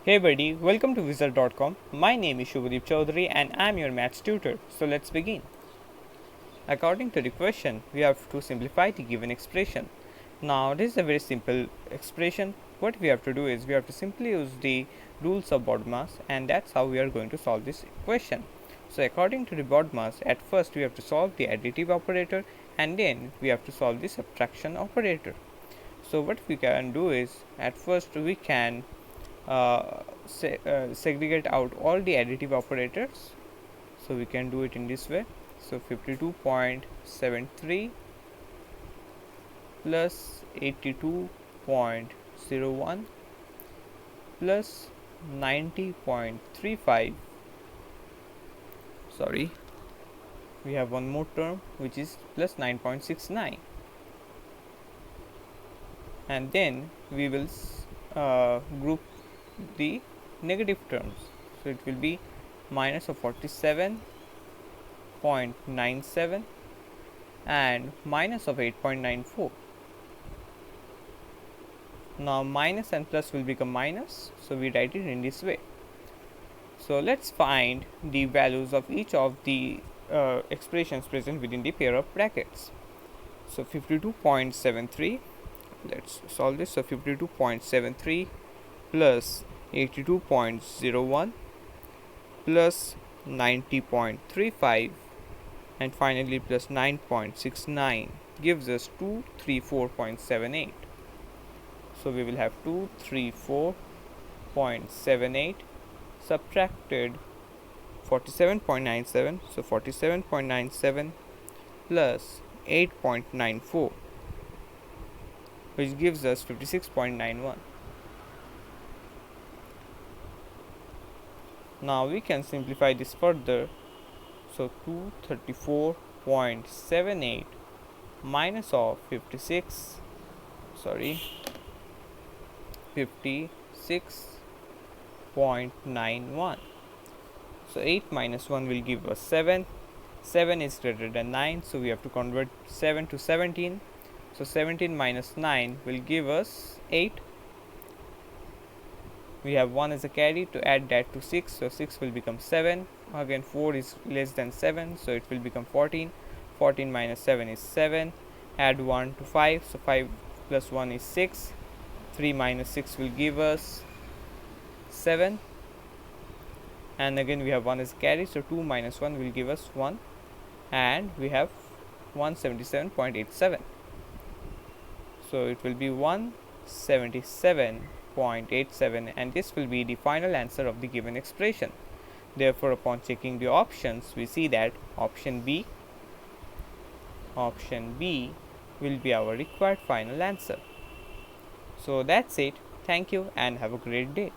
Hey buddy, welcome to Wizard.com. My name is Shubhadeep Chaudhary and I'm your maths tutor. So let's begin. According to the question, we have to simplify the given expression. Now this is a very simple expression. What we have to do is we have to simply use the rules of BODMAS, and that's how we are going to solve this question. So according to the BODMAS, at first we have to solve the additive operator and then we have to solve the subtraction operator. So what we can do is at first we can segregate out all the additive operators. So we can do it in this way. So 52.73 plus 82.01 plus 90.35, sorry, we have one more term which is plus 9.69, and then we will group the negative terms. So it will be minus of 47.97 and minus of 8.94. Now minus and plus will become minus, so we write it in this way. So let's find the values of each of the expressions present within the pair of brackets. So 52.73, let's solve this. So 52.73 plus 82.01 plus 90.35 and finally plus 9.69 gives us 234.78. So we will have 234.78 subtracted 47.97, so 47.97 plus 8.94, which gives us 56.91. Now we can simplify this further. So 234.78 minus of 56.91. So 8 minus 1 will give us 7. 7 is greater than 9, so we have to convert 7 to 17. So 17 minus 9 will give us 8. We have 1 as a carry, to add that to 6, so 6 will become 7. Again 4 is less than 7, so it will become 14. 14 minus 7 is 7. Add 1 to 5, so 5 plus 1 is 6. 3 minus 6 will give us 7, and again we have 1 as a carry, so 2 minus 1 will give us 1, and we have 177.87. So it will be 177.87, and this will be the final answer of the given expression. Therefore, upon checking the options, we see that option B will be our required final answer. So that's it. Thank you and have a great day.